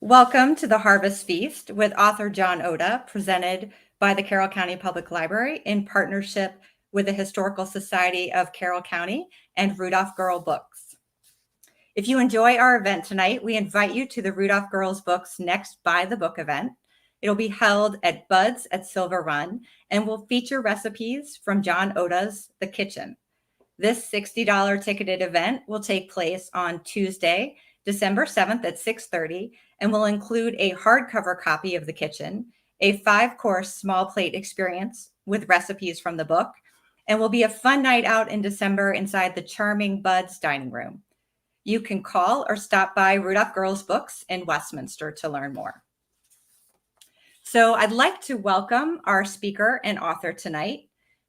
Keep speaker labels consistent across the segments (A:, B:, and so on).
A: Welcome to the Harvest Feast with author John Ota, presented by the Carroll County Public Library in partnership with the Historical Society of Carroll County and Rudolph Girl Books. If you enjoy our event tonight, we invite you to the Rudolph Girls Books Next By the Book event. It'll be held at Bud's at Silver Run and will feature recipes from John Ota's The Kitchen. This $60 ticketed event will take place on Tuesday, December 7th at 6:30 and will include a hardcover copy of The Kitchen, a 5-course small plate experience with recipes from the book, and will be a fun night out in December inside the charming Bud's dining room. You can call or stop by Rudolph Girls Books in Westminster to learn more. So I'd like to welcome our speaker and author tonight,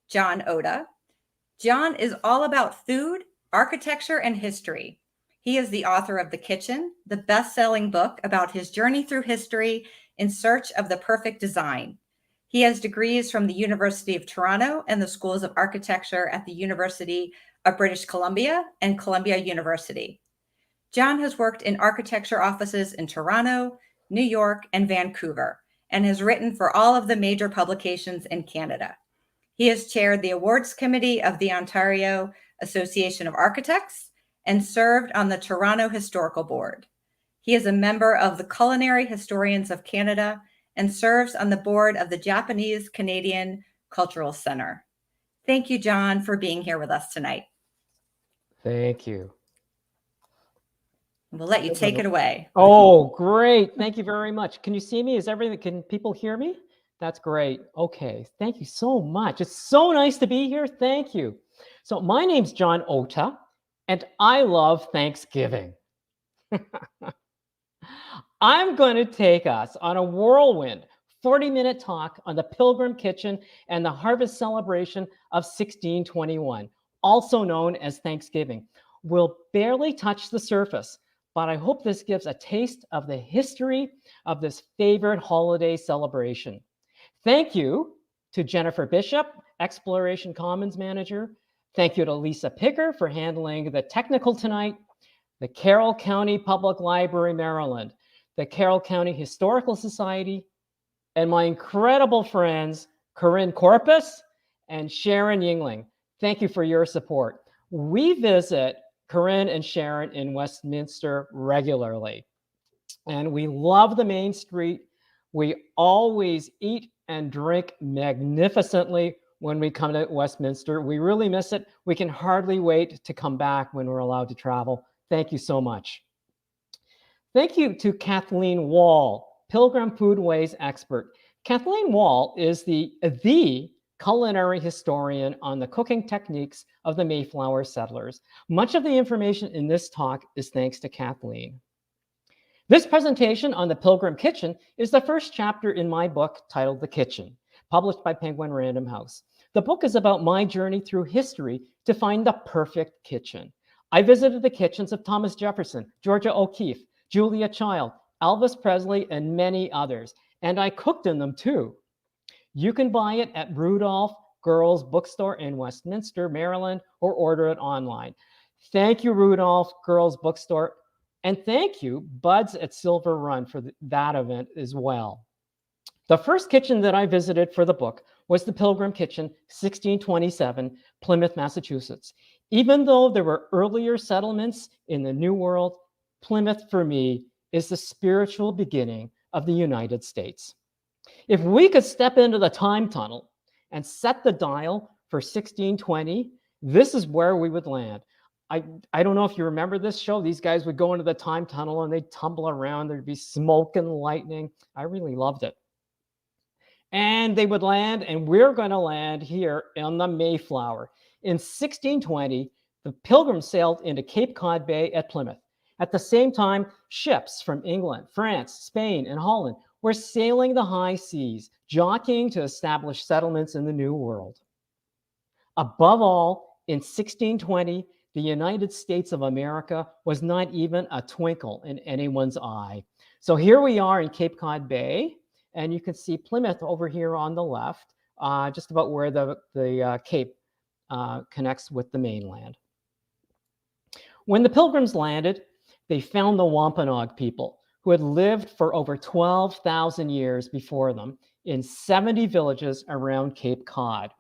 A: John Ota. John is all about food, architecture, and history. He is the author of The Kitchen, the best-selling book about his journey through history in search of the perfect design. He has degrees from the University of Toronto and the Schools of Architecture at the University of British Columbia and Columbia University. John has worked in architecture offices in Toronto, New York, and Vancouver, and has written for all of the major publications in Canada. He has chaired the awards committee of the Ontario Association of Architects and served on the Toronto Historical Board. He is a member of the Culinary Historians of Canada and serves on the board of the Japanese Canadian Cultural Center. Thank you, John, for being here with us tonight.
B: Thank you.
A: We'll let you take it away.
B: Oh, great. Thank you very much. Can you see me? Can people hear me? That's great. Okay. Thank you so much. It's so nice to be here. Thank you. So my name's John Ota, and I love Thanksgiving. I'm going to take us on a whirlwind 40-minute talk on the Pilgrim Kitchen and the harvest celebration of 1621, also known as Thanksgiving. We'll barely touch the surface, but I hope this gives a taste of the history of this favorite holiday celebration. Thank you to Jennifer Bishop, Exploration Commons Manager. Thank you to Lisa Picker for handling the technical tonight, the Carroll County Public Library, Maryland, the Carroll County Historical Society, and my incredible friends, Corinne Corpus and Sharon Yingling. Thank you for your support. We visit Corinne and Sharon in Westminster regularly, and we love the main street. We always eat and drink magnificently when we come to Westminster. We really miss it. We can hardly wait to come back when we're allowed to travel. Thank you so much. Thank you to Kathleen Wall, Pilgrim Foodways expert. Kathleen Wall is the culinary historian on the cooking techniques of the Mayflower settlers. Much of the information in this talk is thanks to Kathleen. This presentation on the Pilgrim Kitchen is the first chapter in my book titled The Kitchen, published by Penguin Random House. The book is about my journey through history to find the perfect kitchen. I visited the kitchens of Thomas Jefferson, Georgia O'Keeffe, Julia Child, Elvis Presley, and many others, and I cooked in them too. You can buy it at Rudolph Girls Bookstore in Westminster, Maryland, or order it online. Thank you, Rudolph Girls Bookstore, and thank you, Bud's at Silver Run, for that event as well. The first kitchen that I visited for the book was the Pilgrim Kitchen, 1627, Plymouth, Massachusetts. Even though there were earlier settlements in the New World, Plymouth, for me, is the spiritual beginning of the United States. If we could step into the time tunnel and set the dial for 1620, this is where we would land. I don't know if you remember this show. These guys would go into the time tunnel and they'd tumble around. There'd be smoke and lightning. I really loved it. And they would land, and we're going to land here on the Mayflower. In 1620, the Pilgrims sailed into Cape Cod Bay at Plymouth. At the same time, ships from England, France, Spain, and Holland were sailing the high seas, jockeying to establish settlements in the New World. Above all, in 1620, the United States of America was not even a twinkle in anyone's eye. So here we are in Cape Cod Bay, and you can see Plymouth over here on the left, just about where the Cape connects with the mainland. When the Pilgrims landed, they found the Wampanoag people, who had lived for over 12,000 years before them in 70 villages around Cape Cod.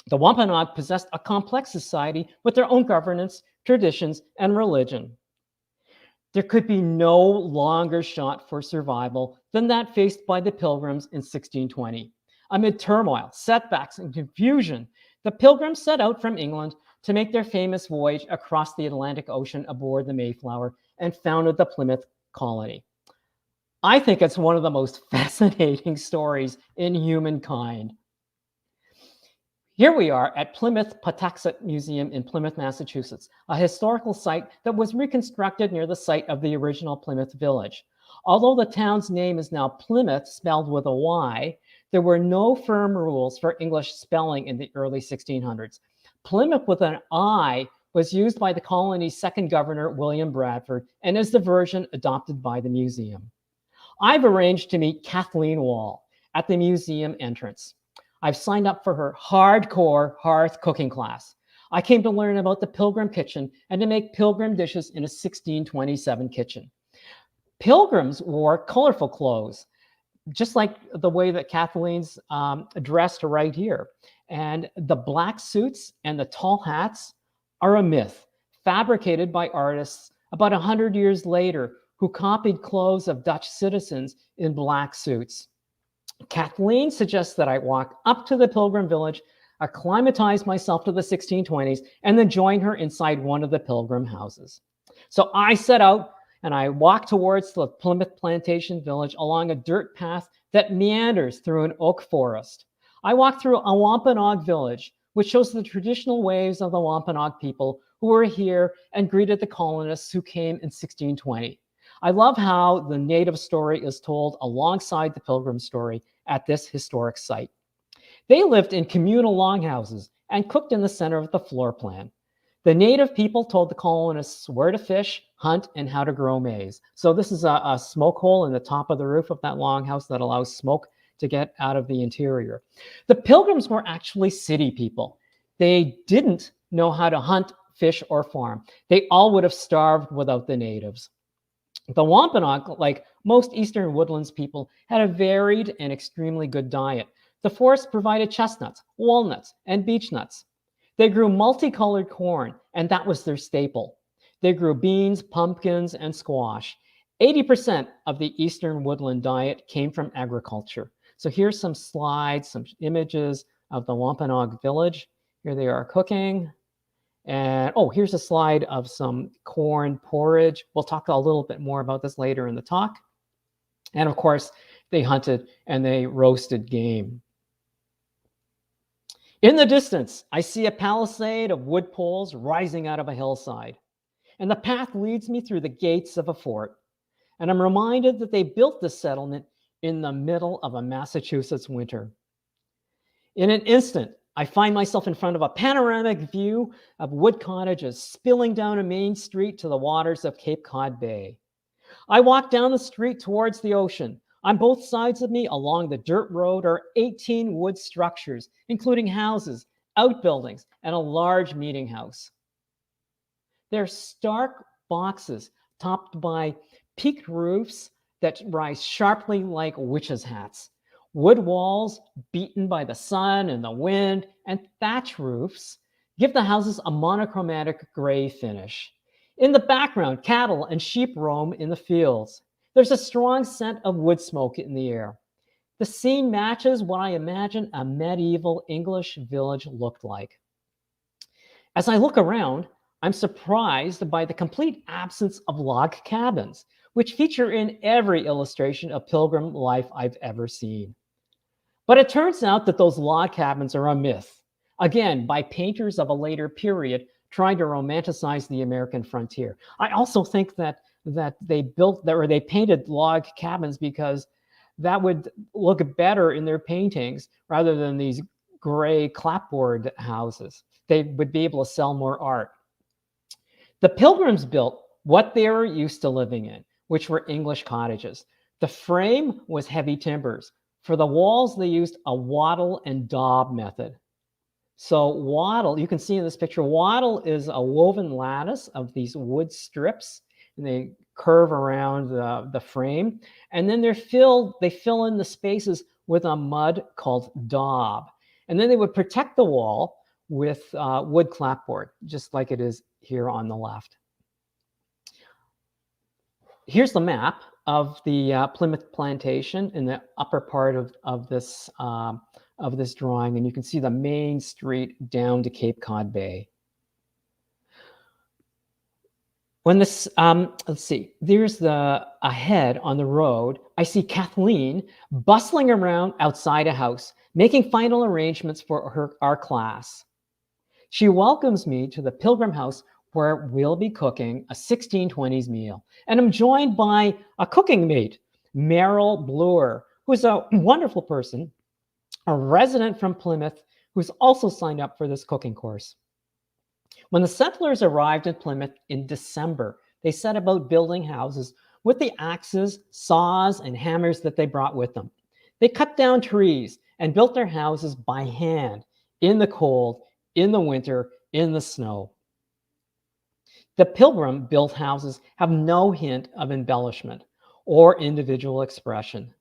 B: The Wampanoag possessed a complex society with their own governance, traditions, and religion. There could be no longer shot for survival than that faced by the Pilgrims in 1620. Amid turmoil, setbacks, and confusion, the Pilgrims set out from England to make their famous voyage across the Atlantic Ocean aboard the Mayflower and founded the Plymouth colony. I think it's one of the most fascinating stories in humankind. Here we are at Plymouth Patuxent Museum in Plymouth, Massachusetts, a historical site that was reconstructed near the site of the original Plymouth Village. Although the town's name is now Plymouth, spelled with a Y, there were no firm rules for English spelling in the early 1600s. Plymouth with an I was used by the colony's second governor, William Bradford, and is the version adopted by the museum. I've arranged to meet Kathleen Wall at the museum entrance. I've signed up for her hardcore hearth cooking class. I came to learn about the Pilgrim kitchen and to make Pilgrim dishes in a 1627 kitchen. Pilgrims wore colorful clothes, just like the way that Kathleen's dressed right here. And the black suits and the tall hats are a myth, fabricated by artists about 100 years later who copied clothes of Dutch citizens in black suits. Kathleen suggests that I walk up to the Pilgrim Village, acclimatize myself to the 1620s, and then join her inside one of the Pilgrim houses. So I set out and I walk towards the Plymouth Plantation village along a dirt path that meanders through an oak forest. I walk through a Wampanoag village, which shows the traditional ways of the Wampanoag people who were here and greeted the colonists who came in 1620. I love how the native story is told alongside the Pilgrim story at this historic site. They lived in communal longhouses and cooked in the center of the floor plan. The native people told the colonists where to fish, hunt, and how to grow maize. So this is a smoke hole in the top of the roof of that longhouse that allows smoke to get out of the interior. The Pilgrims were actually city people. They didn't know how to hunt, fish, or farm. They all would have starved without the natives. The Wampanoag, like most Eastern Woodlands people, had a varied and extremely good diet. The forest provided chestnuts, walnuts, and beech nuts. They grew multicolored corn, and that was their staple. They grew beans, pumpkins, and squash. 80% of the Eastern Woodland diet came from agriculture. So here's some slides, some images of the Wampanoag Village. Here they are cooking. And here's a slide of some corn porridge. We'll talk a little bit more about this later in the talk. And of course, they hunted and they roasted game. In the distance, I see a palisade of wood poles rising out of a hillside. And the path leads me through the gates of a fort. And I'm reminded that they built this settlement in the middle of a Massachusetts winter. In an instant, I find myself in front of a panoramic view of wood cottages spilling down a main street to the waters of Cape Cod Bay. I walk down the street towards the ocean. On both sides of me along the dirt road are 18 wood structures, including houses, outbuildings, and a large meeting house. They're stark boxes topped by peaked roofs that rise sharply like witches' hats. Wood walls beaten by the sun and the wind, and thatch roofs give the houses a monochromatic gray finish. In the background, cattle and sheep roam in the fields. There's a strong scent of wood smoke in the air. The scene matches what I imagine a medieval English village looked like. As I look around, I'm surprised by the complete absence of log cabins, which feature in every illustration of Pilgrim life I've ever seen. But it turns out that those log cabins are a myth, again, by painters of a later period trying to romanticize the American frontier. I also think that they painted log cabins because that would look better in their paintings rather than these gray clapboard houses. They would be able to sell more art. The Pilgrims built what they were used to living in, which were English cottages. The frame was heavy timbers. For the walls, they used a wattle and daub method. So wattle, you can see in this picture, wattle is a woven lattice of these wood strips, and they curve around the frame. And then they fill in the spaces with a mud called daub. And then they would protect the wall with wood clapboard, just like it is here on the left. Here's the map of the Plymouth Plantation in the upper part of this drawing, and you can see the main street down to Cape Cod Bay. When this, let's see, there's ahead on the road, I see Kathleen bustling around outside a house, making final arrangements for our class. She welcomes me to the Pilgrim house where we'll be cooking a 1620s meal. And I'm joined by a cooking mate, Meryl Bloor, who's a wonderful person, a resident from Plymouth, who's also signed up for this cooking course. When the settlers arrived in Plymouth in December, they set about building houses with the axes, saws, and hammers that they brought with them. They cut down trees and built their houses by hand, in the cold, in the winter, in the snow. The Pilgrim-built houses have no hint of embellishment or individual expression.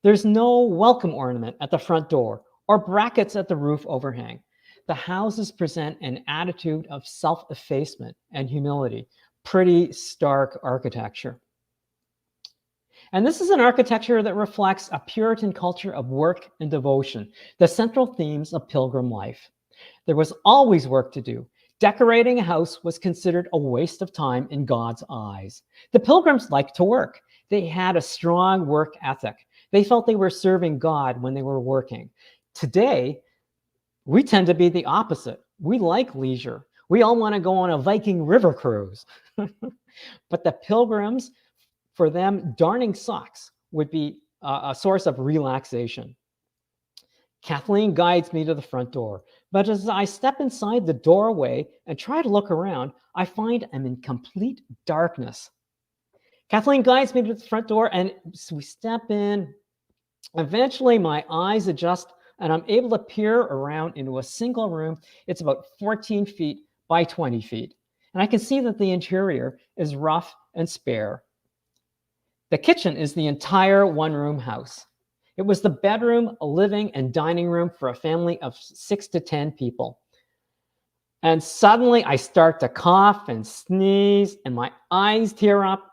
B: There's no welcome ornament at the front door or brackets at the roof overhang. The houses present an attitude of self-effacement and humility, pretty stark architecture. And this is an architecture that reflects a Puritan culture of work and devotion, the central themes of Pilgrim life. There was always work to do. Decorating a house was considered a waste of time in God's eyes. The Pilgrims liked to work. They had a strong work ethic. They felt they were serving God when they were working. Today, we tend to be the opposite. We like leisure. We all want to go on a Viking river cruise. But the Pilgrims, for them, darning socks would be a source of relaxation. Kathleen guides me to the front door, but as I step inside the doorway and try to look around, I find I'm in complete darkness. Kathleen guides me to the front door, and so we step in. Eventually, my eyes adjust, and I'm able to peer around into a single room. It's about 14 feet by 20 feet, and I can see that the interior is rough and spare. The kitchen is the entire one-room house. It was the bedroom, living, and dining room for a family of 6 to 10 people. And suddenly I start to cough and sneeze, and my eyes tear up.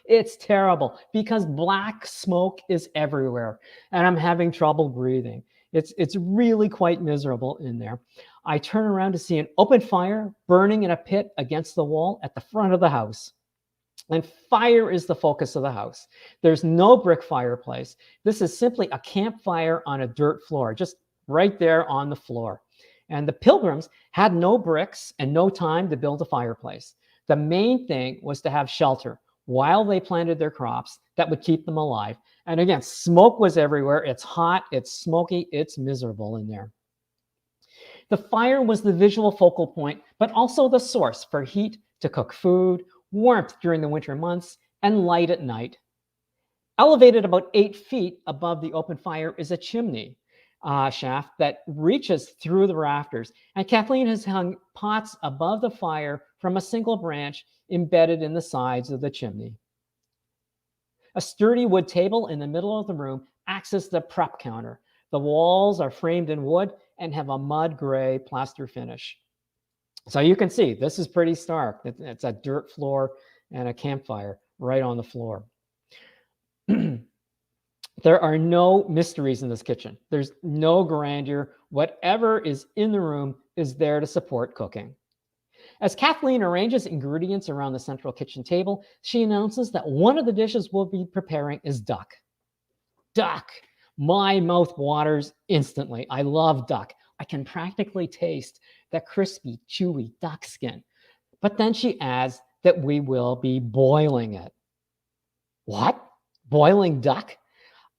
B: It's terrible because black smoke is everywhere, and I'm having trouble breathing. It's really quite miserable in there. I turn around to see an open fire burning in a pit against the wall at the front of the house. And fire is the focus of the house. There's no brick fireplace. This is simply a campfire on a dirt floor, just right there on the floor. And the Pilgrims had no bricks and no time to build a fireplace. The main thing was to have shelter while they planted their crops that would keep them alive. And again, smoke was everywhere. It's hot, it's smoky, it's miserable in there. The fire was the visual focal point, but also the source for heat to cook food, warmth during the winter months, and light at night. Elevated about 8 feet above the open fire is a chimney shaft that reaches through the rafters. And Kathleen has hung pots above the fire from a single branch embedded in the sides of the chimney. A sturdy wood table in the middle of the room acts as the prep counter. The walls are framed in wood and have a mud gray plaster finish. So you can see this is pretty stark. It's a dirt floor and a campfire right on the floor. There are no mysteries in this kitchen. There's no grandeur. Whatever is in the room is there to support cooking. As Kathleen arranges ingredients around the central kitchen table, she announces that one of the dishes we'll be preparing is duck. Duck! My mouth waters instantly. I love duck. I can practically taste the crispy, chewy duck skin. But then she adds that we will be boiling it. What? Boiling duck?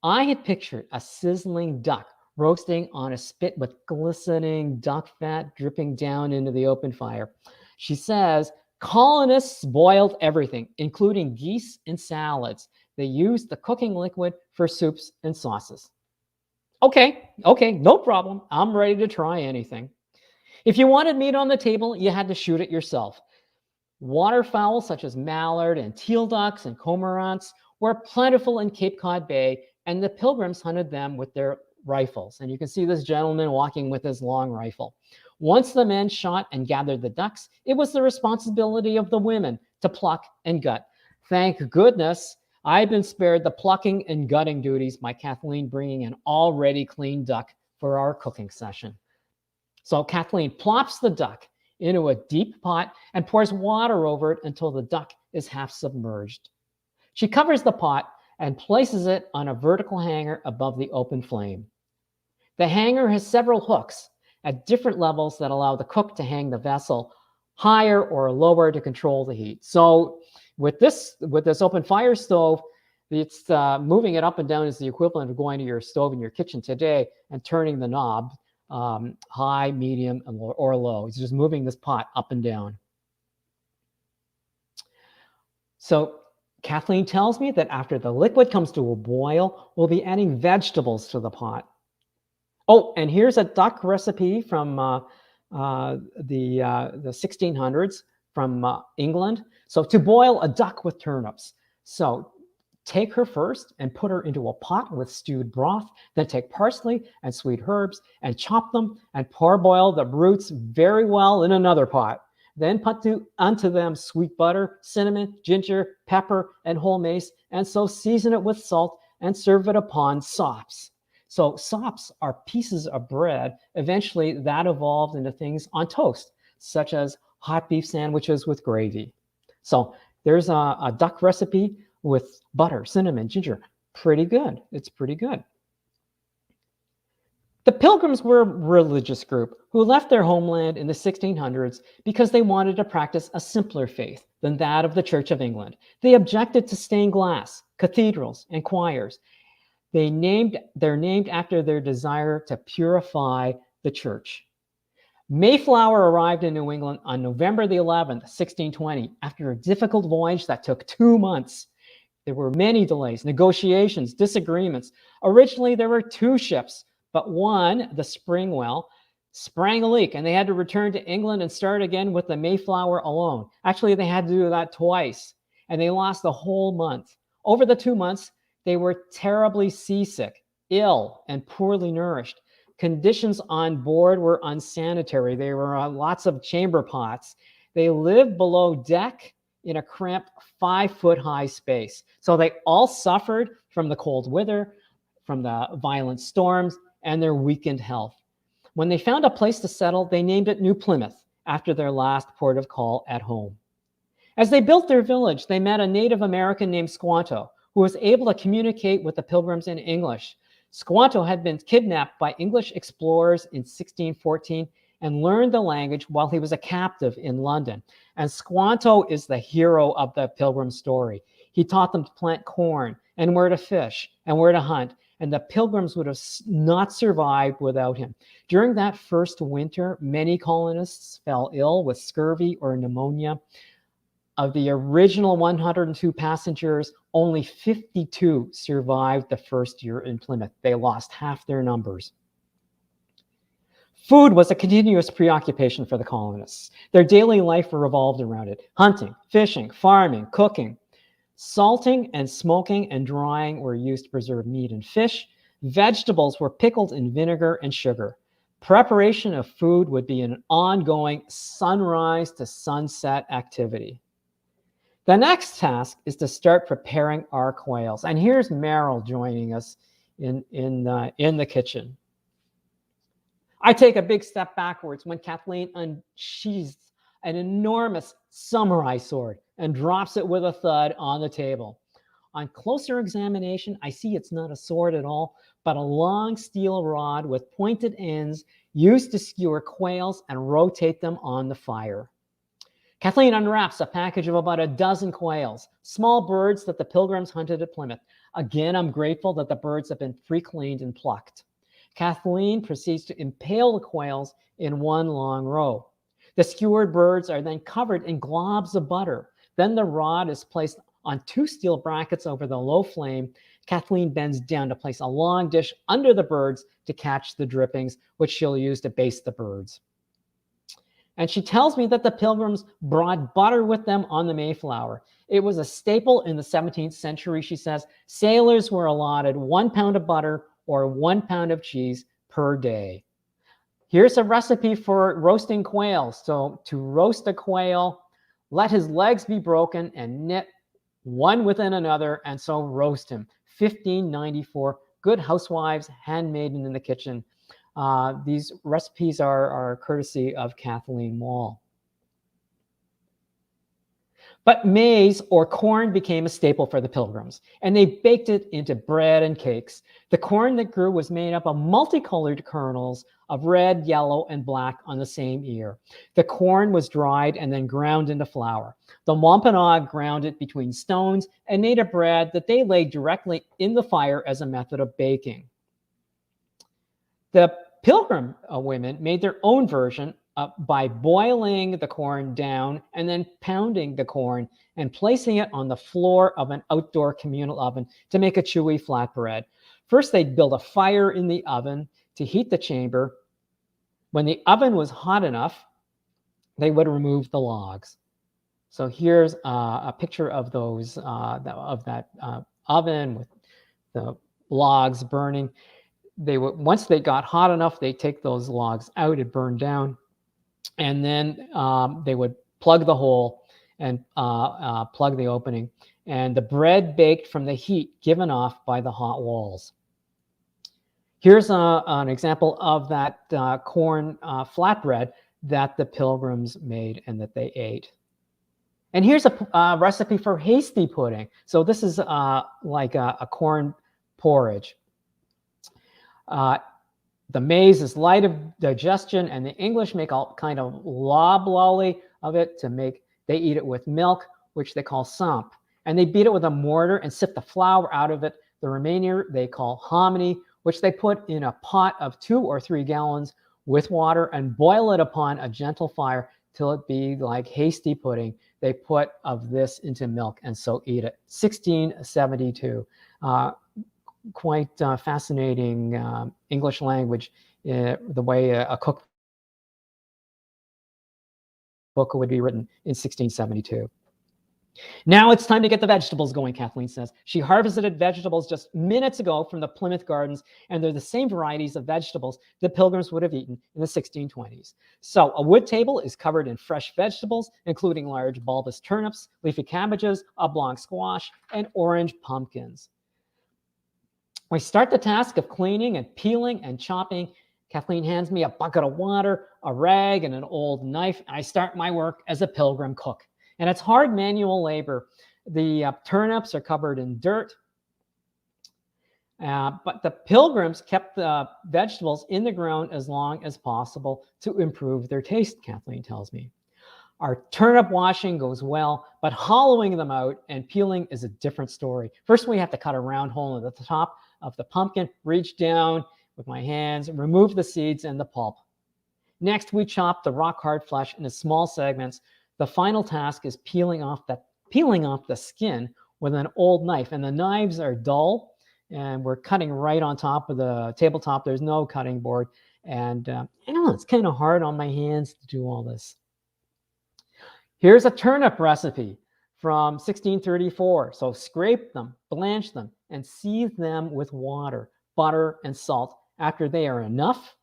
B: I had pictured a sizzling duck roasting on a spit with glistening duck fat dripping down into the open fire. She says, colonists boiled everything, including geese and salads. They used the cooking liquid for soups and sauces. Okay, no problem. I'm ready to try anything. If you wanted meat on the table, you had to shoot it yourself. Waterfowl such as mallard and teal ducks and cormorants were plentiful in Cape Cod Bay, and the Pilgrims hunted them with their rifles. And you can see this gentleman walking with his long rifle. Once the men shot and gathered the ducks, it was the responsibility of the women to pluck and gut. Thank goodness I've been spared the plucking and gutting duties by Kathleen bringing an already clean duck for our cooking session. So Kathleen plops the duck into a deep pot and pours water over it until the duck is half submerged. She covers the pot and places it on a vertical hanger above the open flame. The hanger has several hooks at different levels that allow the cook to hang the vessel higher or lower to control the heat. So with this open fire stove, it's moving it up and down is the equivalent of going to your stove in your kitchen today and turning the knob high, medium, or low. It's just moving this pot up and down. So Kathleen tells me that after the liquid comes to a boil, we'll be adding vegetables to the pot. Oh, and here's a duck recipe from the 1600s from England. So to boil a duck with turnips. So take her first and put her into a pot with stewed broth. Then take parsley and sweet herbs and chop them and parboil the roots very well in another pot. Then put onto them sweet butter, cinnamon, ginger, pepper, and whole mace, and so season it with salt and serve it upon sops. So sops are pieces of bread. Eventually, that evolved into things on toast, such as hot beef sandwiches with gravy. So there's a duck recipe with butter, cinnamon, ginger. Pretty good. It's pretty good. The Pilgrims were a religious group who left their homeland in the 1600s because they wanted to practice a simpler faith than that of the Church of England. They objected to stained glass, cathedrals, and choirs. They're named after their desire to purify the church. Mayflower arrived in New England on November the 11th, 1620, after a difficult voyage that took 2 months. There were many delays, negotiations, disagreements. Originally, there were 2 ships, but one, the Springwell, sprang a leak, and they had to return to England and start again with the Mayflower alone. Actually, they had to do that twice, and they lost a whole month. Over the 2 months, they were terribly seasick, ill, and poorly nourished. Conditions on board were unsanitary. There were lots of chamber pots. They lived below deck in a cramped 5-foot-high space. So they all suffered from the cold weather, from the violent storms, and their weakened health. When they found a place to settle, they named it New Plymouth, after their last port of call at home. As they built their village, they met a Native American named Squanto, who was able to communicate with the Pilgrims in English. Squanto had been kidnapped by English explorers in 1614 and learned the language while he was a captive in London. And Squanto is the hero of the Pilgrim story. He taught them to plant corn and where to fish and where to hunt, and the Pilgrims would have not survived without him. During that first winter, many colonists fell ill with scurvy or pneumonia. Of the original 102 passengers, only 52 survived the first year in Plymouth. They lost half their numbers. Food was a continuous preoccupation for the colonists. Their daily life revolved around it. Hunting, fishing, farming, cooking. Salting and smoking and drying were used to preserve meat and fish. Vegetables were pickled in vinegar and sugar. Preparation of food would be an ongoing sunrise to sunset activity. The next task is to start preparing our quails. And here's Meryl joining us in the kitchen. I take a big step backwards when Kathleen unsheathes an enormous samurai sword and drops it with a thud on the table. On closer examination, I see it's not a sword at all, but a long steel rod with pointed ends used to skewer quails and rotate them on the fire. Kathleen unwraps a package of about a dozen quails, small birds that the Pilgrims hunted at Plymouth. Again, I'm grateful that the birds have been pre-cleaned and plucked. Kathleen proceeds to impale the quails in one long row. The skewered birds are then covered in globs of butter. Then the rod is placed on 2 steel brackets over the low flame. Kathleen bends down to place a long dish under the birds to catch the drippings, which she'll use to baste the birds. And she tells me that the Pilgrims brought butter with them on the Mayflower. It was a staple in the 17th century, she says. Sailors were allotted 1 pound of butter or 1 pound of cheese per day. Here's a recipe for roasting quail. So to roast a quail, let his legs be broken and knit one within another, and so roast him. 1594, Good Housewives, handmade in the kitchen. These recipes are courtesy of Kathleen Wall. But maize or corn became a staple for the Pilgrims, and they baked it into bread and cakes. The corn that grew was made up of multicolored kernels of red, yellow, and black on the same ear. The corn was dried and then ground into flour. The Wampanoag ground it between stones and made a bread that they laid directly in the fire as a method of baking. The Pilgrim women made their own version by boiling the corn down and then pounding the corn and placing it on the floor of an outdoor communal oven to make a chewy flatbread. First, they'd build a fire in the oven to heat the chamber. When the oven was hot enough, they would remove the logs. So here's a picture of those of that oven with the logs burning. They would, once they got hot enough, they take those logs out, it burned down, and then they would plug the hole and plug the opening, and the bread baked from the heat given off by the hot walls. Here's an example of that corn flatbread that the Pilgrims made and that they ate. And here's a recipe for hasty pudding. So this is like a corn porridge. The maize is light of digestion, and the English make all kind of loblolly of it to make, they eat it with milk, which they call samp. And they beat it with a mortar and sift the flour out of it. The remainder they call hominy, which they put in a pot of 2 or 3 gallons with water and boil it upon a gentle fire till it be like hasty pudding. They put of this into milk and so eat it. 1672. Quite fascinating English language, the way a cookbook would be written in 1672. Now it's time to get the vegetables going, Kathleen says. She harvested vegetables just minutes ago from the Plymouth gardens, and they're the same varieties of vegetables the Pilgrims would have eaten in the 1620s. So a wood table is covered in fresh vegetables, including large bulbous turnips, leafy cabbages, oblong squash, and orange pumpkins. We start the task of cleaning and peeling and chopping. Kathleen hands me a bucket of water, a rag, and an old knife. I start my work as a Pilgrim cook. And it's hard manual labor. The turnips are covered in dirt. But the Pilgrims kept the vegetables in the ground as long as possible to improve their taste, Kathleen tells me. Our turnip washing goes well, but hollowing them out and peeling is a different story. First, we have to cut a round hole at the top of the pumpkin, reach down with my hands, remove the seeds and the pulp. Next, we chop the rock-hard flesh into small segments. The final task is peeling off the skin with an old knife, and the knives are dull, and we're cutting right on top of the tabletop. There's no cutting board, and I don't know, it's kind of hard on my hands to do all this. Here's a turnip recipe from 1634. So scrape them, blanch them, and seethe them with water, butter, and salt. After they are enough,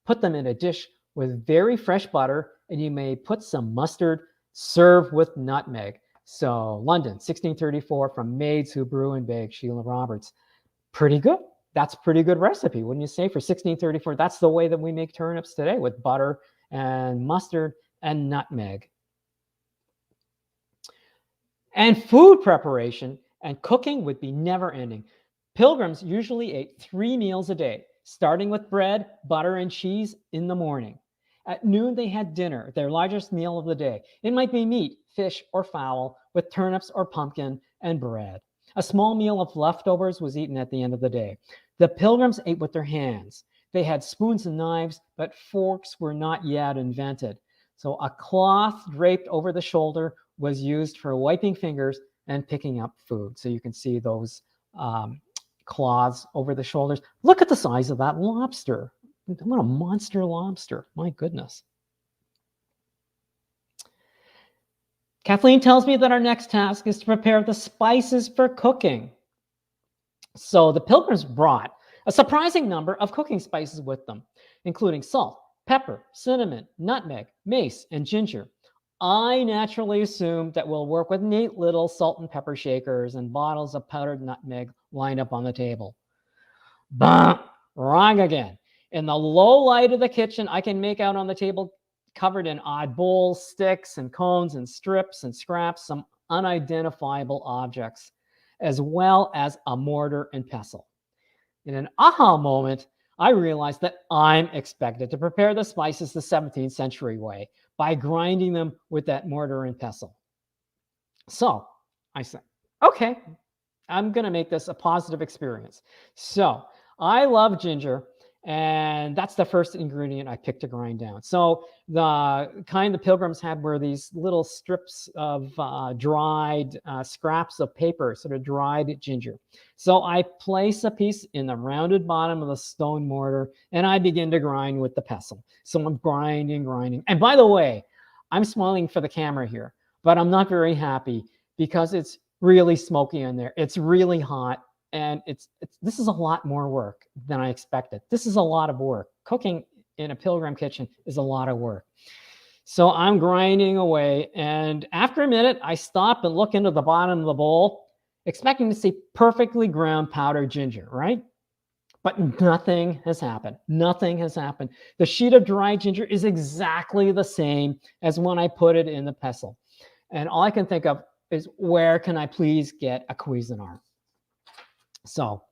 B: put them in a dish with very fresh butter, and you may put some mustard. Serve with nutmeg. So London, 1634, from Maids Who Brew and Bake, Sheila Roberts. Pretty good. That's a pretty good recipe, wouldn't you say, for 1634? That's the way that we make turnips today, with butter and mustard and nutmeg. And food preparation and cooking would be never ending. Pilgrims usually ate 3 meals a day, starting with bread, butter, and cheese in the morning. At noon, they had dinner, their largest meal of the day. It might be meat, fish, or fowl, with turnips or pumpkin and bread. A small meal of leftovers was eaten at the end of the day. The Pilgrims ate with their hands. They had spoons and knives, but forks were not yet invented. So a cloth draped over the shoulder was used for wiping fingers and picking up food. So you can see those cloths over the shoulders. Look at the size of that lobster. What a monster lobster. My goodness. Kathleen tells me that our next task is to prepare the spices for cooking. So the Pilgrims brought a surprising number of cooking spices with them, including salt, pepper, cinnamon, nutmeg, mace, and ginger. I naturally assumed that we'll work with neat little salt and pepper shakers and bottles of powdered nutmeg lined up on the table. Bah, wrong again. In the low light of the kitchen, I can make out on the table, covered in odd bowls, sticks, and cones, and strips and scraps, some unidentifiable objects, as well as a mortar and pestle. In an aha moment, I realized that I'm expected to prepare the spices the 17th century way by grinding them with that mortar and pestle. So I said, okay, I'm going to make this a positive experience. So I love ginger, and that's the first ingredient I picked to grind down. So the kind the Pilgrims had were these little strips of dried scraps of paper, sort of dried ginger. So I place a piece in the rounded bottom of the stone mortar, and I begin to grind with the pestle. So I'm grinding. And by the way, I'm smiling for the camera here, but I'm not very happy because it's really smoky in there. It's really hot, and this is a lot more work than I expected. This is a lot of work. Cooking in a Pilgrim kitchen is a lot of work. So I'm grinding away, and after a minute, I stop and look into the bottom of the bowl, expecting to see perfectly ground powdered ginger, right? But nothing has happened. Nothing has happened. The sheet of dried ginger is exactly the same as when I put it in the pestle. And all I can think of is, where can I please get a Cuisinart? So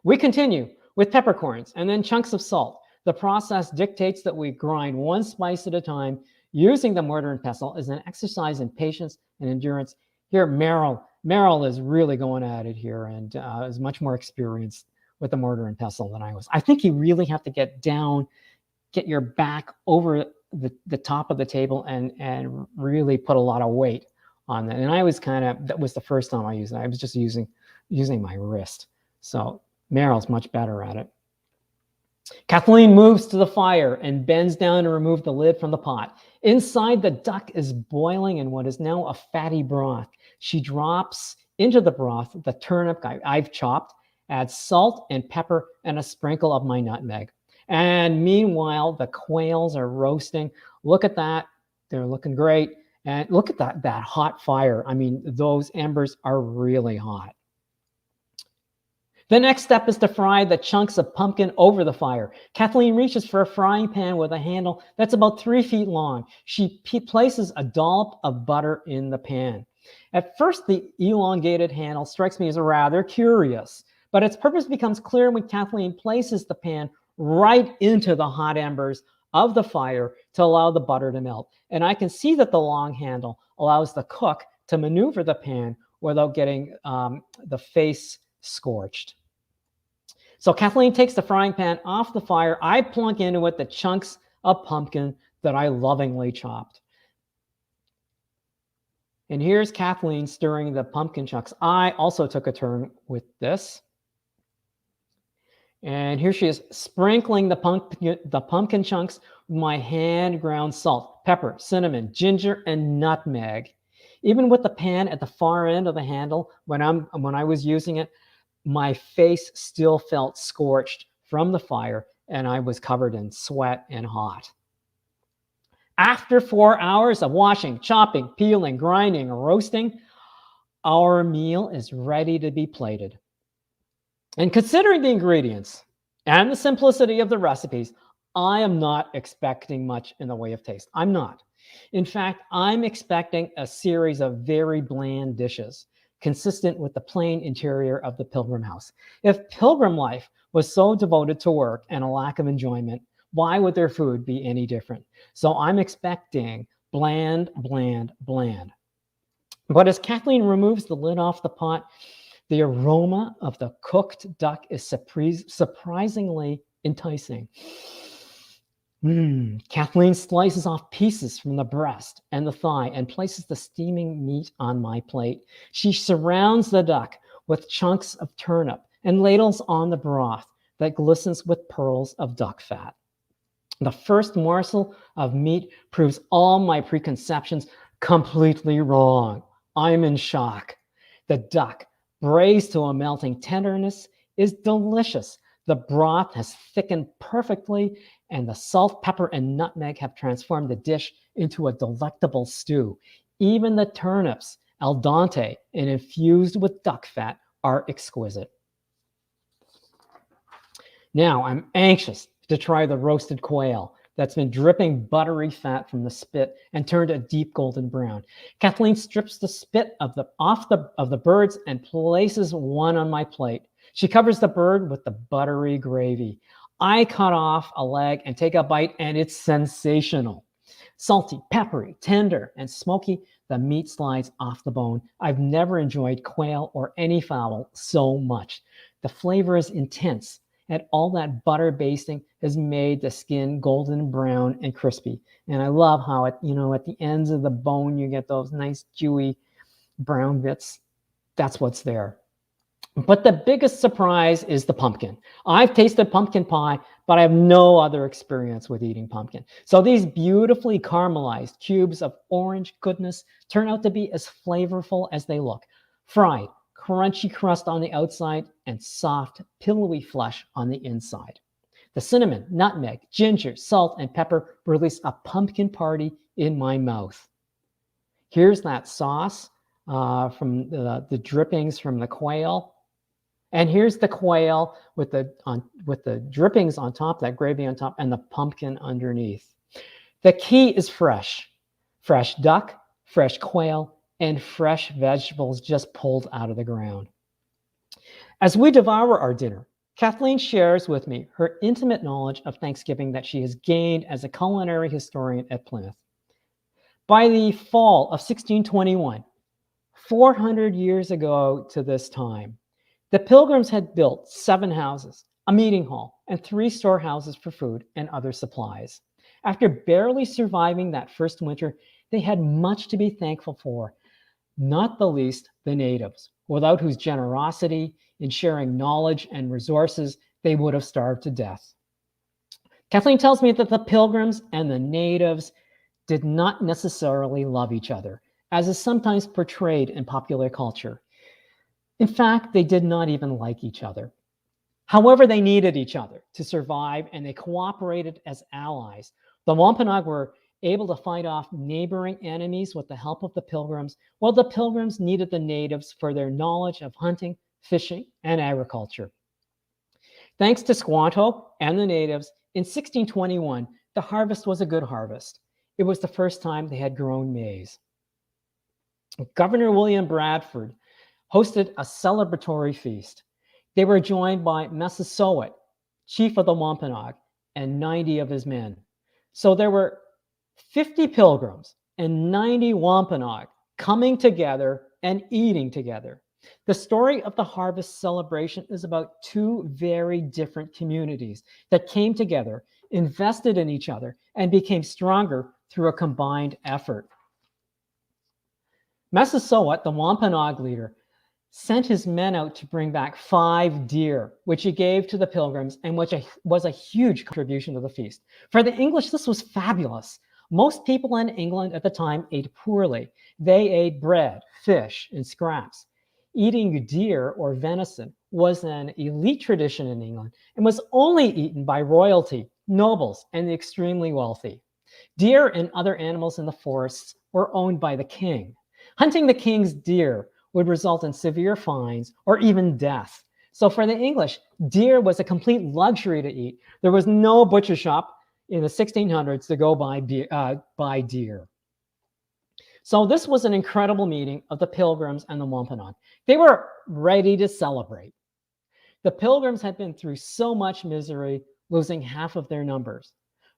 B: we continue with peppercorns and then chunks of salt. The process dictates that we grind one spice at a time. Using the mortar and pestle is an exercise in patience and endurance. Here, Merrill is really going at it here, and is much more experienced with the mortar and pestle than I was. I think you really have to get your back over the top of the table and really put a lot of weight on that. And I was that was the first time I used it. I was just using my wrist. So Merrill's much better at it. Kathleen moves to the fire and bends down to remove the lid from the pot. Inside, the duck is boiling in what is now a fatty broth. She drops into the broth the turnip I've chopped, adds salt and pepper and a sprinkle of my nutmeg. And meanwhile, the quails are roasting. Look at that. They're looking great. And look at that hot fire. I mean, those embers are really hot. The next step is to fry the chunks of pumpkin over the fire. Kathleen reaches for a frying pan with a handle that's about 3 feet long. She places a dollop of butter in the pan. At first, the elongated handle strikes me as rather curious, but its purpose becomes clear when Kathleen places the pan right into the hot embers of the fire to allow the butter to melt. And I can see that the long handle allows the cook to maneuver the pan without getting the face scorched. So Kathleen takes the frying pan off the fire. I plunk into it the chunks of pumpkin that I lovingly chopped. And here's Kathleen stirring the pumpkin chunks. I also took a turn with this. And here she is sprinkling the pumpkin chunks with my hand ground salt, pepper, cinnamon, ginger, and nutmeg. Even with the pan at the far end of the handle, when I was using it, my face still felt scorched from the fire, and I was covered in sweat and hot. After 4 hours of washing, chopping, peeling, grinding, roasting, our meal is ready to be plated. And considering the ingredients and the simplicity of the recipes, I am not expecting much in the way of taste. I'm not. In fact, I'm expecting a series of very bland dishes, consistent with the plain interior of the Pilgrim house. If Pilgrim life was so devoted to work and a lack of enjoyment, why would their food be any different? So I'm expecting bland, bland, bland. But as Kathleen removes the lid off the pot, the aroma of the cooked duck is surprisingly enticing. Kathleen slices off pieces from the breast and the thigh and places the steaming meat on my plate. She surrounds the duck with chunks of turnip and ladles on the broth that glistens with pearls of duck fat. The first morsel of meat proves all my preconceptions Completely wrong. I'm in shock. The duck, braised to a melting tenderness, is delicious. The broth has thickened perfectly, and the salt, pepper, and nutmeg have transformed the dish into a delectable stew. Even the turnips, al dente and infused with duck fat, are exquisite. Now I'm anxious to try the roasted quail that's been dripping buttery fat from the spit and turned a deep golden brown. Kathleen strips the spit of the birds and places one on my plate. She covers the bird with the buttery gravy. I cut off a leg and take a bite, and it's sensational. Salty, peppery, tender, and smoky, the meat slides off the bone. I've never enjoyed quail or any fowl so much. The flavor is intense, and all that butter basting has made the skin golden brown and crispy. And I love how at the ends of the bone, you get those nice chewy brown bits. That's what's there. But the biggest surprise is the pumpkin. I've tasted pumpkin pie, but I have no other experience with eating pumpkin. So these beautifully caramelized cubes of orange goodness turn out to be as flavorful as they look. Fried, crunchy crust on the outside, and soft, pillowy flesh on the inside. The cinnamon, nutmeg, ginger, salt, and pepper release a pumpkin party in my mouth. Here's that sauce from the drippings from the quail. And here's the quail with the drippings on top, that gravy on top, and the pumpkin underneath. The key is fresh. Fresh duck, fresh quail, and fresh vegetables just pulled out of the ground. As we devour our dinner, Kathleen shares with me her intimate knowledge of Thanksgiving that she has gained as a culinary historian at Plymouth. By the fall of 1621, 400 years ago to this time, the Pilgrims had built 7 houses, a meeting hall, and 3 storehouses for food and other supplies. After barely surviving that first winter, they had much to be thankful for, not the least the natives, without whose generosity in sharing knowledge and resources they would have starved to death. Kathleen tells me that the Pilgrims and the natives did not necessarily love each other, as is sometimes portrayed in popular culture. In fact, they did not even like each other. However, they needed each other to survive, and they cooperated as allies. The Wampanoag were able to fight off neighboring enemies with the help of the Pilgrims, while the Pilgrims needed the natives for their knowledge of hunting, fishing, and agriculture. Thanks to Squanto and the natives, in 1621, the harvest was a good harvest. It was the first time they had grown maize. Governor William Bradford hosted a celebratory feast. They were joined by Massasoit, chief of the Wampanoag, and 90 of his men. So there were 50 Pilgrims and 90 Wampanoag coming together and eating together. The story of the harvest celebration is about 2 very different communities that came together, invested in each other, and became stronger through a combined effort. Massasoit, the Wampanoag leader, sent his men out to bring back 5 deer, which he gave to the Pilgrims and which was a huge contribution to the feast. For the English, this was fabulous. Most people in England at the time ate poorly. They ate bread, fish, and scraps. Eating deer or venison was an elite tradition in England and was only eaten by royalty, nobles, and the extremely wealthy. Deer and other animals in the forests were owned by the king. Hunting the king's deer would result in severe fines or even death. So for the English, deer was a complete luxury to eat. There was no butcher shop in the 1600s to go buy deer. So this was an incredible meeting of the Pilgrims and the Wampanoag. They were ready to celebrate. The Pilgrims had been through so much misery, losing half of their numbers.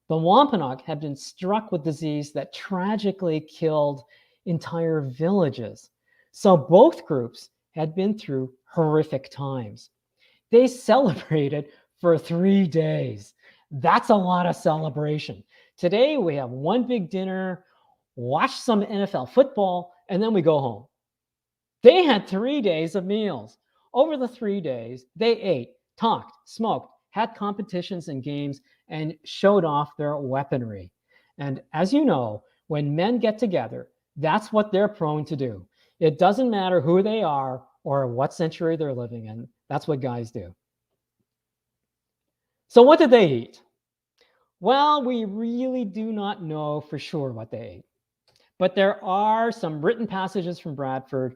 B: The Wampanoag had been struck with disease that tragically killed entire villages. So both groups had been through horrific times. They celebrated for 3 days. That's a lot of celebration. Today we have one big dinner, watch some NFL football, and then we go home. They had 3 days of meals. Over the 3 days, they ate, talked, smoked, had competitions and games, and showed off their weaponry. And as you know, when men get together, That's what they're prone to do. It doesn't matter who they are or what century they're living in. That's what guys do. So what did they eat? Well, we really do not know for sure what they ate. But there are some written passages from Bradford.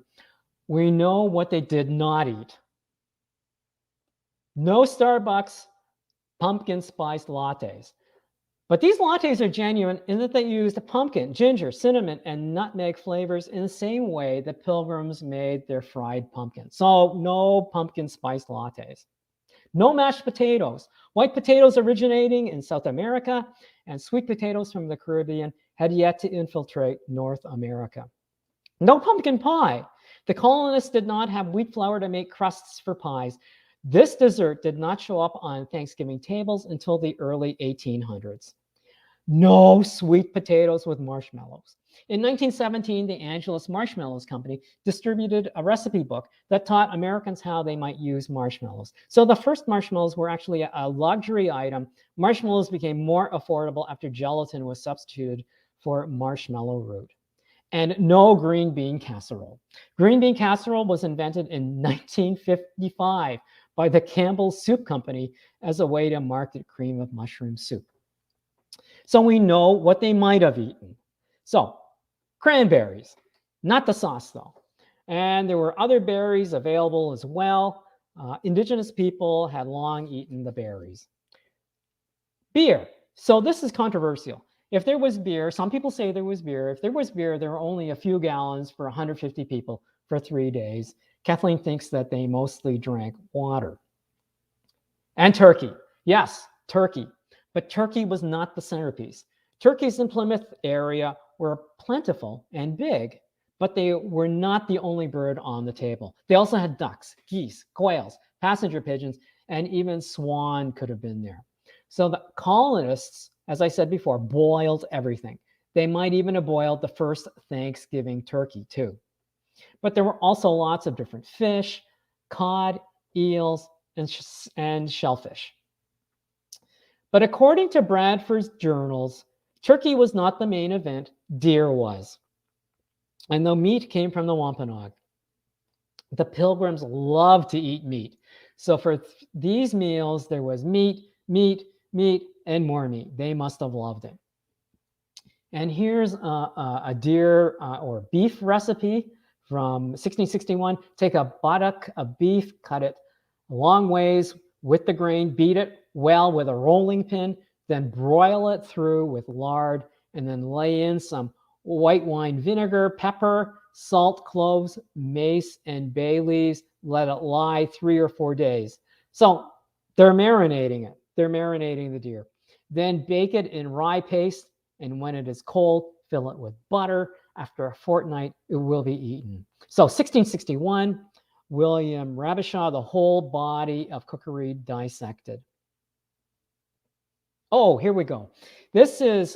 B: We know what they did not eat. No Starbucks pumpkin spiced lattes. But these lattes are genuine in that they used pumpkin, ginger, cinnamon, and nutmeg flavors in the same way the Pilgrims made their fried pumpkin. So no pumpkin spiced lattes. No mashed potatoes. White potatoes originating in South America and sweet potatoes from the Caribbean had yet to infiltrate North America. No pumpkin pie. The colonists did not have wheat flour to make crusts for pies. This dessert did not show up on Thanksgiving tables until the early 1800s. No sweet potatoes with marshmallows. In 1917, the Angelus Marshmallows Company distributed a recipe book that taught Americans how they might use marshmallows. So the first marshmallows were actually a luxury item. Marshmallows became more affordable after gelatin was substituted for marshmallow root. And no green bean casserole. Green bean casserole was invented in 1955 by the Campbell's Soup Company as a way to market cream of mushroom soup. So we know what they might have eaten. So cranberries, not the sauce though. And there were other berries available as well. Indigenous people had long eaten the berries. Beer. So this is controversial. If there was beer, some people say there was beer. If there was beer, there were only a few gallons for 150 people for 3 days. Kathleen thinks that they mostly drank water. And turkey. Yes, turkey. But turkey was not the centerpiece. Turkeys in Plymouth area were plentiful and big, but they were not the only bird on the table. They also had ducks, geese, quails, passenger pigeons, and even swan could have been there. So the colonists, as I said before, boiled everything. They might even have boiled the first Thanksgiving turkey too. But there were also lots of different fish, cod, eels, and shellfish. But according to Bradford's journals, turkey was not the main event, deer was. And though meat came from the Wampanoag, the Pilgrims loved to eat meat. So for these meals, there was meat, and more meat. They must have loved it. And here's a deer or beef recipe from 1661. Take a buttock of beef, cut it long ways with the grain, beat it well with a rolling pin, then broil it through with lard, and then lay in some white wine vinegar, pepper, salt, cloves, mace, and bay leaves. Let it lie 3 or 4 days. So they're marinating it. They're marinating the deer. Then bake it in rye paste, and when it is cold, fill it with butter. After a fortnight, it will be eaten. So 1661, William Ravenshaw, the whole body of cookery dissected. Oh, here we go. This is,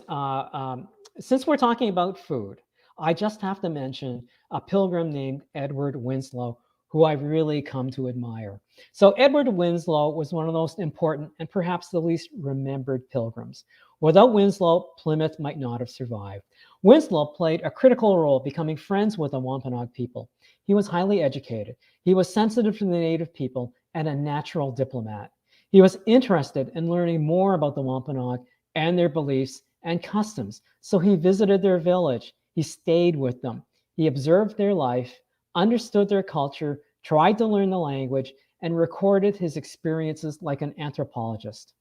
B: since we're talking about food, I just have to mention a pilgrim named Edward Winslow, who I've really come to admire. So Edward Winslow was one of the most important and perhaps the least remembered pilgrims. Without Winslow, Plymouth might not have survived. Winslow played a critical role, becoming friends with the Wampanoag people. He was highly educated. He was sensitive to the native people and a natural diplomat. He was interested in learning more about the Wampanoag and their beliefs and customs. So he visited their village. He stayed with them. He observed their life, understood their culture, tried to learn the language, and recorded his experiences like an anthropologist.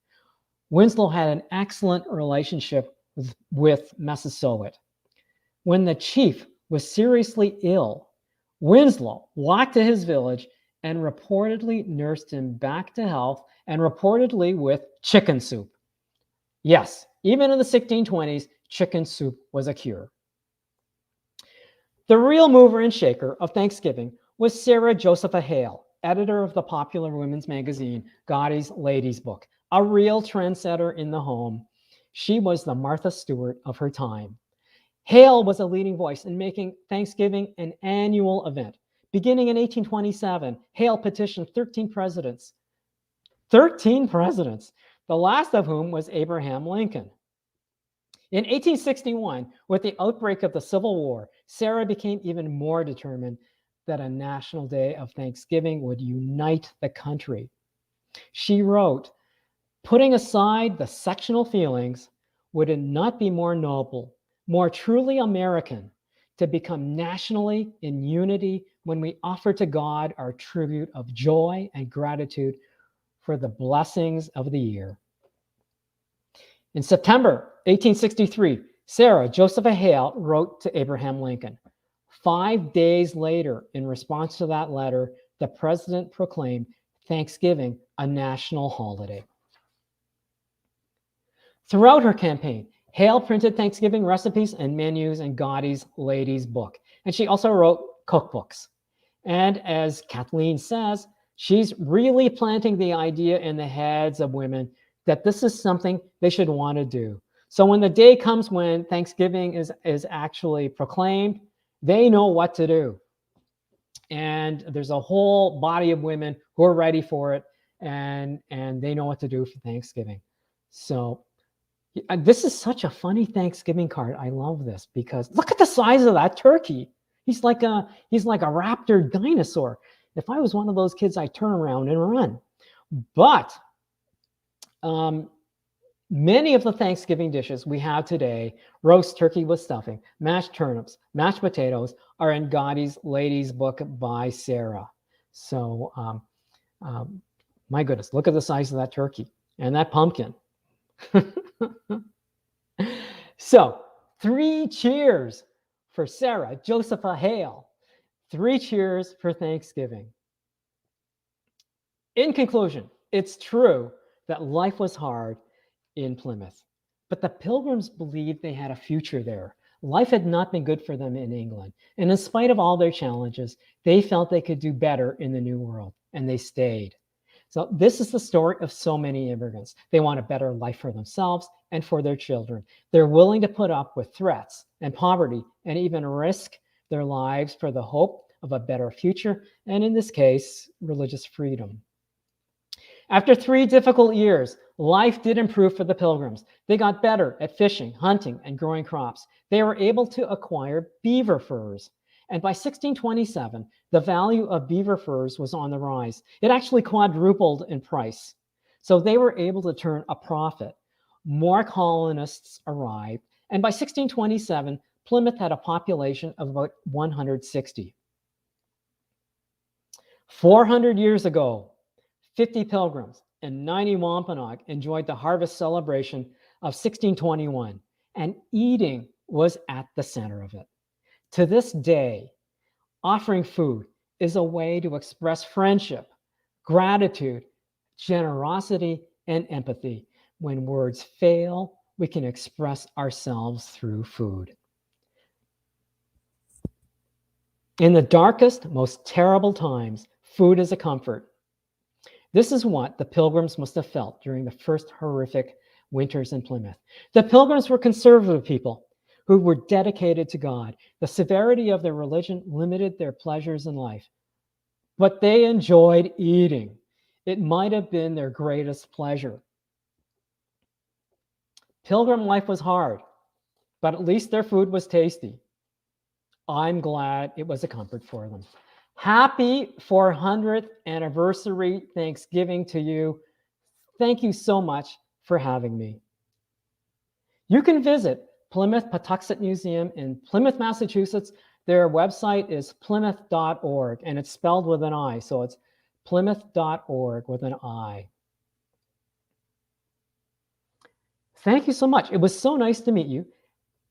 B: Winslow had an excellent relationship with Massasoit. When the chief was seriously ill, Winslow walked to his village and reportedly nursed him back to health, and reportedly with chicken soup. Yes, even in the 1620s, chicken soup was a cure. The real mover and shaker of Thanksgiving was Sarah Josepha Hale, editor of the popular women's magazine, Godey's Ladies Book, a real trendsetter in the home. She was the Martha Stewart of her time. Hale was a leading voice in making Thanksgiving an annual event. Beginning in 1827, Hale petitioned 13 presidents. 13 presidents, the last of whom was Abraham Lincoln. In 1861, with the outbreak of the Civil War, Sarah became even more determined that a national day of Thanksgiving would unite the country. She wrote, "Putting aside the sectional feelings, would it not be more noble, more truly American, to become nationally in unity when we offer to God our tribute of joy and gratitude for the blessings of the year?" In September 1863, Sarah Josepha Hale wrote to Abraham Lincoln. 5 days later, in response to that letter, the president proclaimed Thanksgiving a national holiday. Throughout her campaign, Hale printed Thanksgiving recipes and menus in Godey's Ladies' Book, and she also wrote cookbooks. And as Kathleen says, she's really planting the idea in the heads of women that this is something they should want to do. So when the day comes when Thanksgiving is actually proclaimed, they know what to do. And there's a whole body of women who are ready for it, and they know what to do for Thanksgiving. So this is such a funny Thanksgiving card. I love this because look at the size of that turkey. He's like a raptor dinosaur. If I was one of those kids, I'd turn around and run. But many of the Thanksgiving dishes we have today, roast turkey with stuffing, mashed turnips, mashed potatoes, are in Godey's Ladies' Book by Sarah. So my goodness, look at the size of that turkey and that pumpkin. So 3 cheers for Sarah Josepha Hale. 3 cheers for Thanksgiving. In conclusion, it's true that life was hard in Plymouth, but the Pilgrims believed they had a future there. Life had not been good for them in England, and in spite of all their challenges, they felt they could do better in the New World, and they stayed. So this is the story of so many immigrants. They want a better life for themselves and for their children. They're willing to put up with threats and poverty and even risk their lives for the hope of a better future, and in this case, religious freedom. After 3 difficult years, life did improve for the Pilgrims. They got better at fishing, hunting, and growing crops. They were able to acquire beaver furs. And by 1627, the value of beaver furs was on the rise. It actually quadrupled in price. So they were able to turn a profit. More colonists arrived. And by 1627, Plymouth had a population of about 160. 400 years ago, 50 Pilgrims and 90 Wampanoag enjoyed the harvest celebration of 1621, and eating was at the center of it. To this day, offering food is a way to express friendship, gratitude, generosity, and empathy. When words fail, we can express ourselves through food. In the darkest, most terrible times, food is a comfort. This is what the Pilgrims must have felt during the first horrific winters in Plymouth. The Pilgrims were conservative people who were dedicated to God. The severity of their religion limited their pleasures in life, but they enjoyed eating. It might have been their greatest pleasure. Pilgrim life was hard, but at least their food was tasty. I'm glad it was a comfort for them. Happy 400th anniversary Thanksgiving to you. Thank you so much for having me. You can visit Plymouth Patuxent Museum in Plymouth, Massachusetts. Their website is plymouth.org, and it's spelled with an I, so it's plymouth.org with an I. Thank you so much. It was so nice to meet you.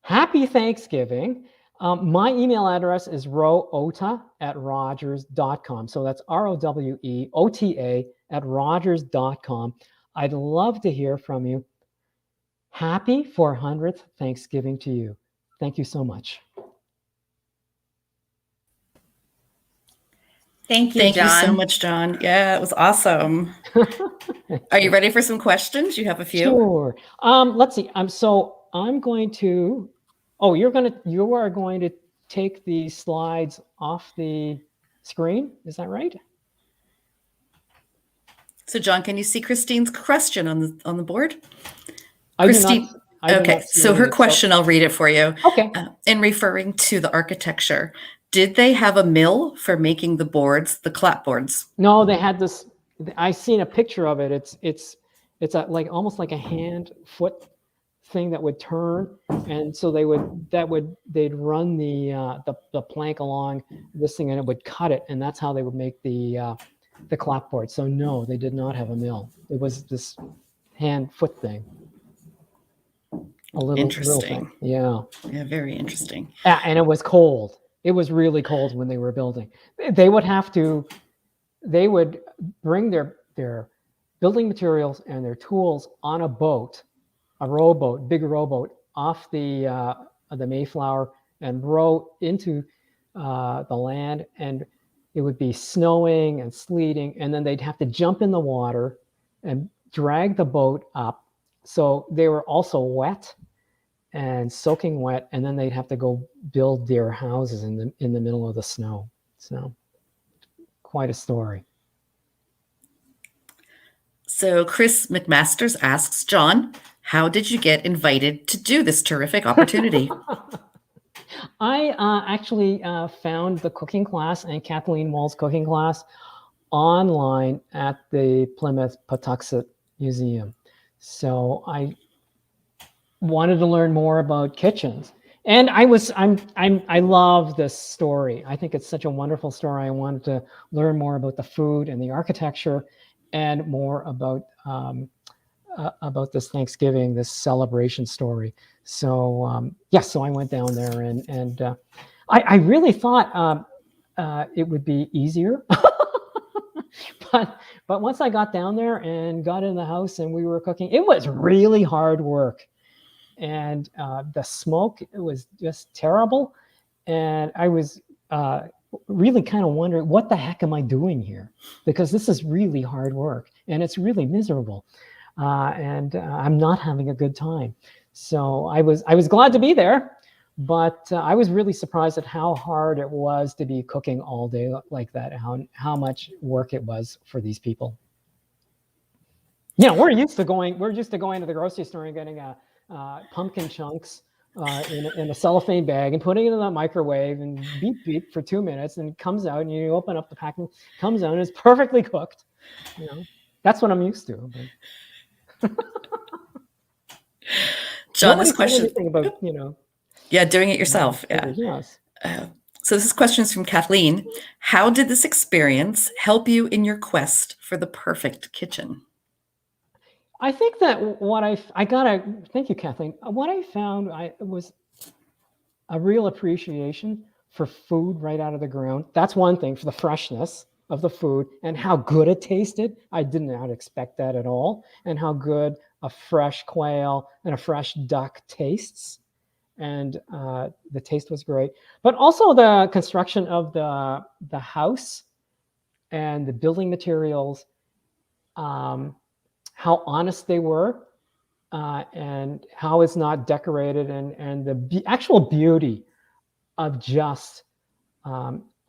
B: Happy Thanksgiving. My email address is rowota@rogers.com. So that's ROWEOTA@rogers.com. I'd love to hear from you. Happy 400th Thanksgiving to you. Thank you so much.
A: Thank you,
C: Thank
A: John.
C: you so much, John. Yeah, it was awesome. Are you ready for some questions? You have a few?
B: Sure. Let's see. I'm going to. Oh, you are going to take the slides off the screen. Is that right?
C: So, John, can you see Christine's question on the board?
B: I do not. I did
C: Okay,
B: not see
C: so
B: any.
C: her question, I'll read it for you.
B: Okay.
C: In referring to the architecture, did they have a mill for making the boards, the clapboards?
B: No, they had this. I seen a picture of it. It's like almost like a hand foot thing that would turn, and so they'd run the plank along this thing, and it would cut it, and that's how they would make the clapboard. So no, they did not have a mill. It was this hand foot thing. A little
C: Interesting.
B: thing. Yeah.
C: Yeah, very interesting.
B: And it was cold. It was really cold when they were building. They would bring their building materials and their tools on a boat, a rowboat, big rowboat, off the Mayflower, and row into the land. And it would be snowing and sleeting, and then they'd have to jump in the water and drag the boat up. So they were also wet and soaking wet, and then they'd have to go build their houses in the middle of the snow. So quite a story.
C: So Chris McMasters asks, John, how did you get invited to do this terrific opportunity?
B: I actually found the cooking class and Kathleen Wall's cooking class online at the Plymouth Patuxent Museum. So I wanted to learn more about kitchens, and I love this story. I think it's such a wonderful story. I wanted to learn more about the food and the architecture, and more about this Thanksgiving, this celebration story. So so I went down there, and I really thought it would be easier. But once I got down there and got in the house and we were cooking, it was really hard work. And the smoke, it was just terrible. And I was really kind of wondering, what the heck am I doing here? Because this is really hard work and it's really miserable. And I'm not having a good time. So I was glad to be there, but I was really surprised at how hard it was to be cooking all day like that, how much work it was for these people. You know, we're used to going to the grocery store and getting pumpkin chunks in a cellophane bag and putting it in the microwave and beep for 2 minutes, and it comes out and you open up the package, comes out and it's perfectly cooked. You know, that's what I'm used to. But
C: John, this question
B: about,
C: yeah, doing it yourself. Yeah.
B: Yes.
C: So this question is from Kathleen. How did this experience help you in your quest for the perfect kitchen?
B: I think that thank you, Kathleen. What I found was a real appreciation for food right out of the ground. That's one thing, for the freshness of the food and how good it tasted. I did not expect that at all. And how good a fresh quail and a fresh duck tastes. And the taste was great. But also the construction of the house and the building materials, how honest they were, and how it's not decorated, and the actual beauty of just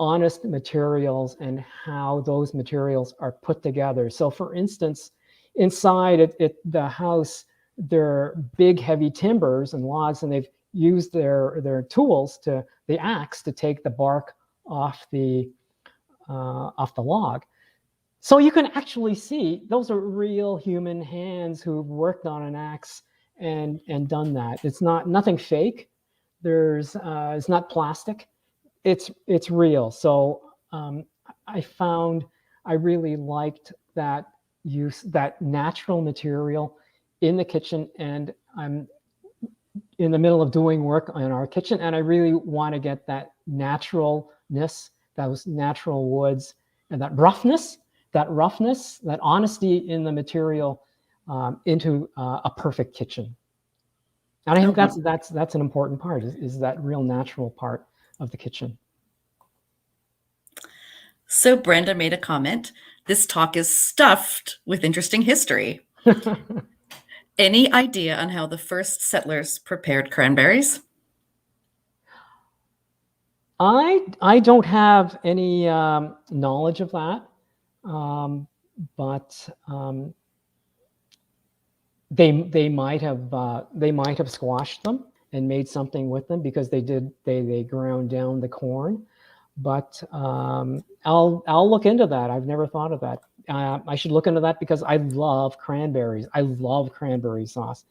B: honest materials and how those materials are put together. So for instance, inside the house, they're big, heavy timbers and logs, and they've used their tools, the axe, to take the bark off the log. So you can actually see those are real human hands who've worked on an axe and done that. It's nothing fake. It's not plastic. It's real. So I found I really liked that use, that natural material in the kitchen, and I'm in the middle of doing work on our kitchen, and I really want to get that naturalness, those natural woods, and that roughness, that honesty in the material into a perfect kitchen. And I think that's an important part, is that real natural part of the kitchen.
C: So Brenda made a comment. This talk is stuffed with interesting history. Any idea on how the first settlers prepared cranberries?
B: I don't have any knowledge of that, but they might have squashed them and made something with them, because they ground down the corn. But I'll look into that. I've never thought of that. I should look into that, because I love cranberries. I love cranberry sauce.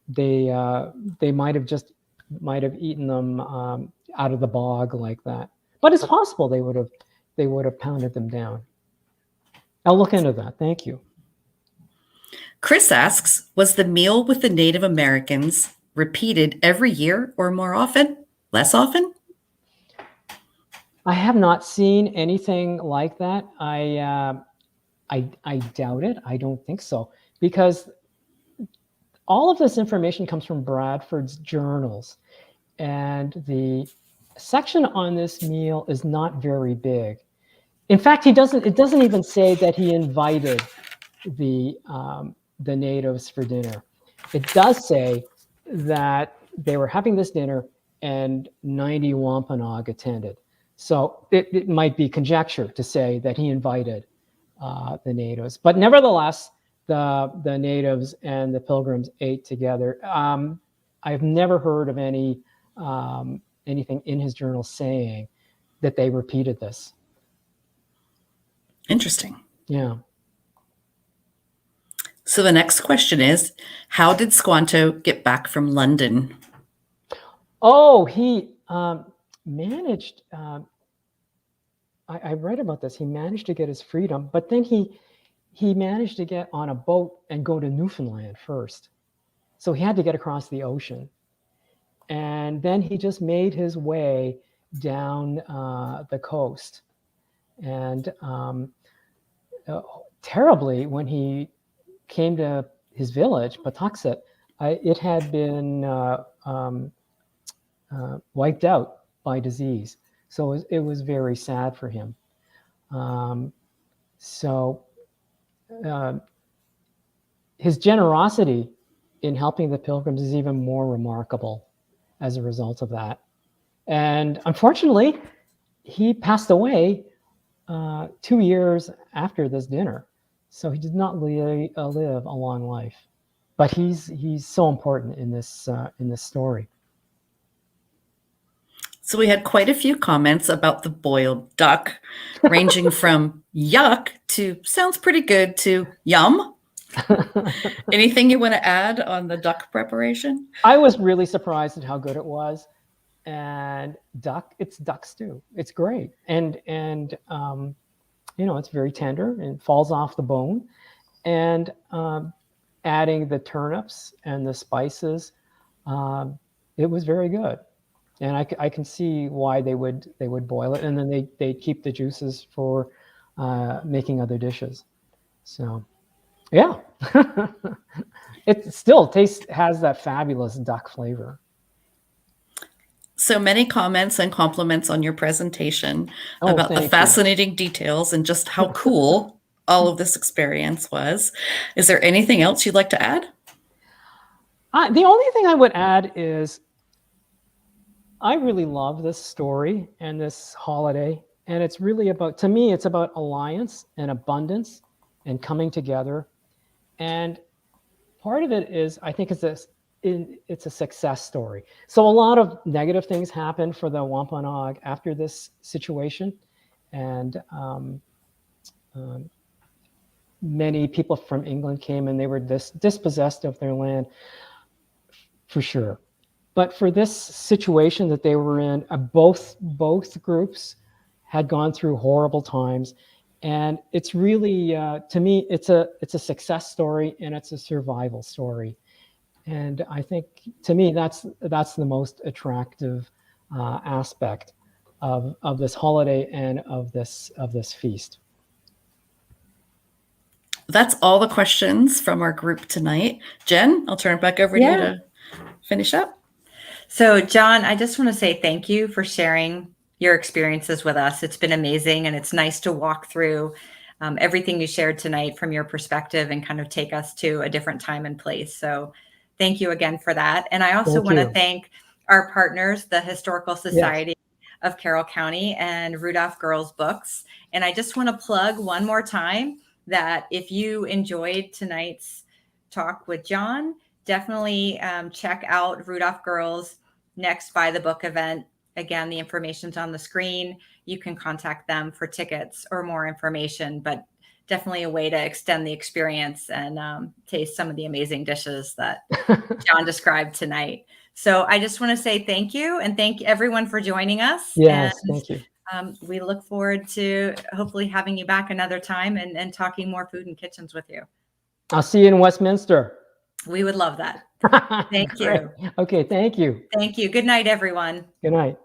B: They might have eaten them out of the bog like that. But it's possible they would have pounded them down. I'll look into that. Thank you.
C: Chris asks, was the meal with the Native Americans repeated every year or more often? Less often?
B: I have not seen anything like that. I doubt it. I don't think so, because all of this information comes from Bradford's journals, and the section on this meal is not very big. In fact, it doesn't even say that he invited the natives for dinner. It does say that they were having this dinner and 90 Wampanoag attended. So it might be conjecture to say that he invited the natives, but nevertheless, the natives and the Pilgrims ate together. I've never heard of anything in his journal saying that they repeated this.
C: Interesting.
B: Yeah.
C: So the next question is, how did Squanto get back from London?
B: Oh, he managed. I read about this. He managed to get his freedom, but then he managed to get on a boat and go to Newfoundland first. So he had to get across the ocean. And then he just made his way down the coast. And terribly, when he came to his village, Patuxent, it had been wiped out by disease. So it was very sad for him. His generosity in helping the Pilgrims is even more remarkable as a result of that. And unfortunately, he passed away 2 years after this dinner. So he did not live a long life. But he's so important in this story.
C: So we had quite a few comments about the boiled duck, ranging from yuck to sounds pretty good to yum. Anything you want to add on the duck preparation?
B: I was really surprised at how good it was. And it's duck stew. It's great. And it's very tender and falls off the bone. And adding the turnips and the spices, it was very good. And I can see why they would boil it, and then they keep the juices for making other dishes. So, yeah, it still has that fabulous duck flavor.
C: So many comments and compliments on your presentation about the fascinating details and just how cool all of this experience was. Is there anything else you'd like to add?
B: The only thing I would add is I really love this story and this holiday. And it's really to me, it's about alliance and abundance and coming together. And part of it is, I think it's a success story. So a lot of negative things happened for the Wampanoag after this situation. And many people from England came, and they were dispossessed of their land for sure. But for this situation that they were in, both groups had gone through horrible times, and it's really, to me, it's a success story, and it's a survival story. And I think, to me, that's the most attractive aspect of this holiday and of this feast.
C: That's all the questions from our group tonight. Jen, I'll turn it back over to you to finish up.
A: So, John, I just want to say thank you for sharing your experiences with us. It's been amazing, and it's nice to walk through everything you shared tonight from your perspective and kind of take us to a different time and place. So thank you again for that. And I also want to thank our partners, the Historical Society of Carroll County and Rudolph Girls Books. And I just want to plug one more time that if you enjoyed tonight's talk with John, definitely check out Rudolph Girls' next Buy the Book event. Again, the information's on the screen. You can contact them for tickets or more information, but definitely a way to extend the experience and taste some of the amazing dishes that John described tonight. So I just want to say thank you, and thank everyone for joining us.
B: Yes,
A: and,
B: thank you.
A: We look forward to hopefully having you back another time and talking more food and kitchens with you.
B: I'll see you in Westminster.
A: We would love that. Thank
B: Great.
A: you.
B: Okay, thank you.
A: Thank you. Good night, everyone.
B: Good night.